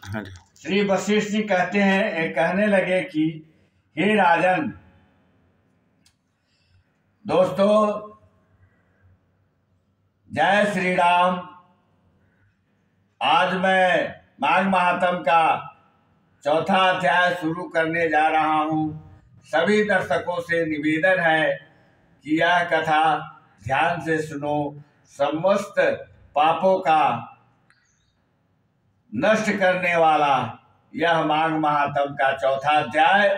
हाँ जी। श्री वशिष्ठ जी कहने लगे कि हे राजन, दोस्तों, जय श्री राम। आज मैं माघ महात्म का चौथा अध्याय शुरू करने जा रहा हूँ। सभी दर्शकों से निवेदन है कि यह कथा ध्यान से सुनो। समस्त पापों का नष्ट करने वाला यह माघ महात्म का चौथा अध्याय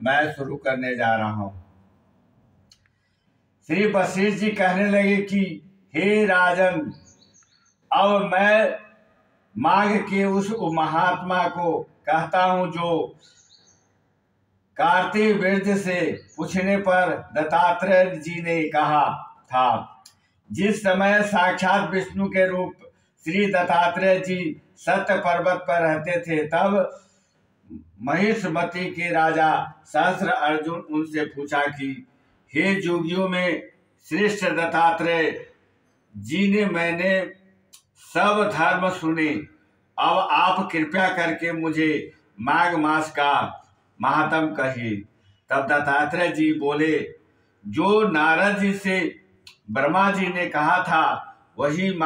मैं शुरू करने जा रहा हूँ। श्री वशिष्ठ जी कहने लगे कि हे राजन, अब मैं माघ के उस महात्मा को कहता हूँ जो कार्तिक वृद्ध से पूछने पर दत्तात्रेय जी ने कहा था। जिस समय साक्षात विष्णु के रूप श्री दत्तात्रेय जी सत्य पर्वत पर रहते थे, तब महिषमती के राजा सहस्त्र अर्जुन उनसे पूछा कि हे जोगियों में श्रेष्ठ दत्तात्रेय जी ने मैंने सब धर्म सुने, अब आप कृपया करके मुझे माघ मास का महात्म कहिए। तब दत्तात्रेय जी बोले, जो नारद जी से ब्रह्मा जी ने कहा था वही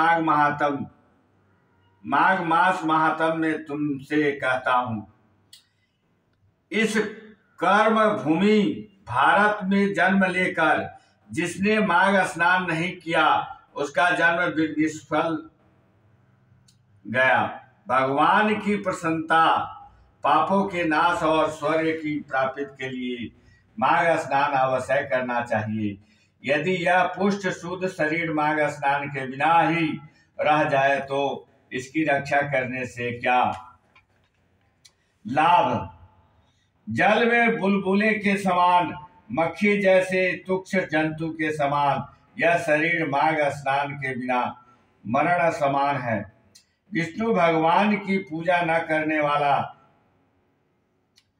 माघ मास महात्म में तुमसे कहता हूं। इस कर्म भूमि भारत में जन्म लेकर जिसने माघ स्नान नहीं किया उसका जन्म निष्फल गया। भगवान की प्रसन्नता, पापों के नाश और स्वर्ग की प्राप्ति के लिए माघ स्नान अवश्य करना चाहिए। यदि यह पुष्ट शुद्ध शरीर माघ स्नान के बिना ही रह जाए तो इसकी रक्षा करने से क्या लाभ। जल में बुलबुले के समान, मक्खी जैसे तुच्छ जंतु के समान यह शरीर माघ स्नान के बिना मरण समान है। विष्णु भगवान की पूजा न करने वाला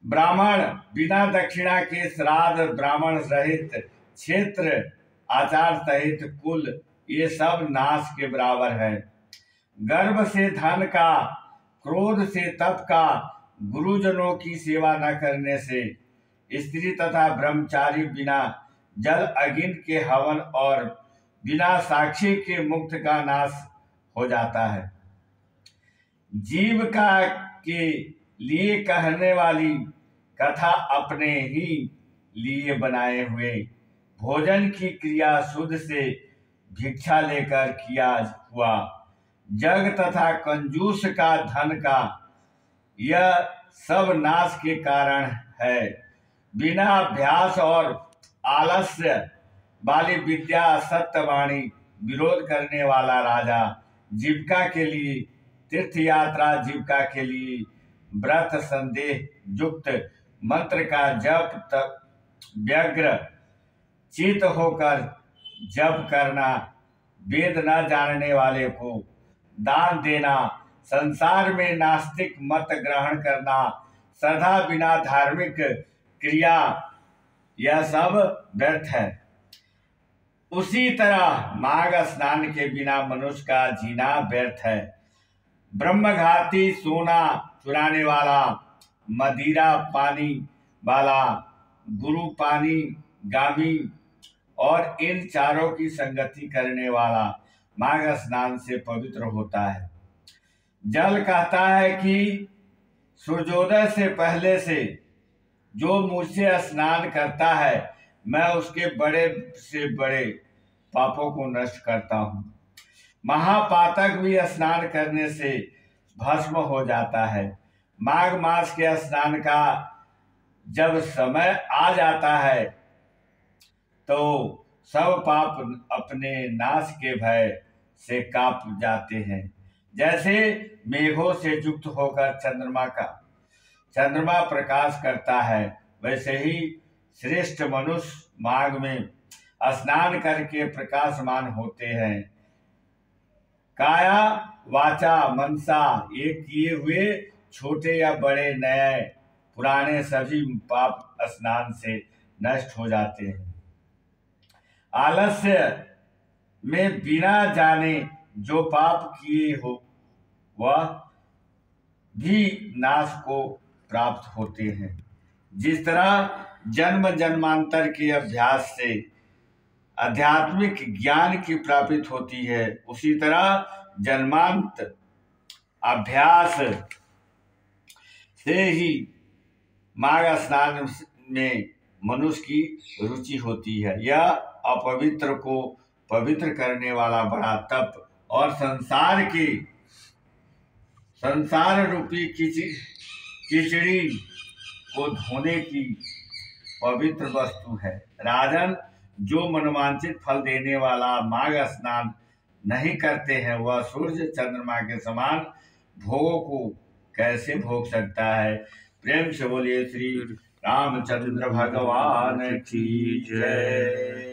ब्राह्मण बिना दक्षिणा के श्राद्ध, ब्राह्मण रहित क्षेत्र, आचार सहित कुल, ये सब नाश के बराबर है। गर्भ से धन का, क्रोध से तप का, गुरुजनों की सेवा न करने से, स्त्री तथा ब्रह्मचारी बिना जल अग्नि के हवन और बिना साक्षी के मुक्त का नाश हो जाता है। जीविका के लिए कहने वाली कथा अपने ही लिए बनाए हुए भोजन की क्रिया शुद्ध से भिक्षा लेकर किया हुआ जग तथा कंजूस का धन का, यह सब नाश के कारण है। बिना अभ्यास और आलस्य वाली विद्या, सत्यवाणी, विरोध करने वाला राजा, जीविका के लिए तीर्थ यात्रा, जीविका के लिए व्रत, संदेह युक्त मंत्र का जप, तक व्यग्र चित होकर जप करना, वेद न जानने वाले को दान देना, संसार में नास्तिक मत ग्रहण करना, श्रद्धा बिना धार्मिक क्रिया, यह सब व्यर्थ है। उसी तरह माघ स्नान के बिना मनुष्य का जीना व्यर्थ है। ब्रह्मघाती, सोना चुराने वाला, मदिरा पानी वाला, गुरु पानी गामी और इन चारों की संगति करने वाला माघ स्नान से पवित्र होता है। जल कहता है कि सूर्योदय से पहले से जो मुझसे स्नान करता है, मैं उसके बड़े से बड़े पापों को नष्ट करता हूँ। महापातक भी स्नान करने से भस्म हो जाता है। माघ मास के स्नान का जब समय आ जाता है तो सब पाप अपने नाश के भय से कांप जाते हैं। जैसे मेघों से युक्त होकर चंद्रमा प्रकाश करता है, वैसे ही श्रेष्ठ मनुष्य माघ में स्नान करके प्रकाशमान होते हैं। काया वाचा मनसा, ये किए हुए छोटे या बड़े, नए पुराने सभी पाप स्नान से नष्ट हो जाते हैं। आलस्य में बिना जाने जो पाप किए हो वह भी नाश को प्राप्त होते हैं। जिस तरह जन्म जन्मांतर के अभ्यास से आध्यात्मिक ज्ञान की प्राप्ति होती है, उसी तरह जन्मांत अभ्यास से ही माघ स्नान में मनुष्य की रुचि होती है। यह अपवित्र को पवित्र करने वाला बड़ा तप और संसार रूपी खिचड़ी को धोने की पवित्र वस्तु है। राजन, जो मनवांछित फल देने वाला माघ स्नान नहीं करते हैं, वह सूर्य चंद्रमा के समान भोगों को कैसे भोग सकता है। प्रेम से बोलिए श्री रामचंद्र भगवान की जय।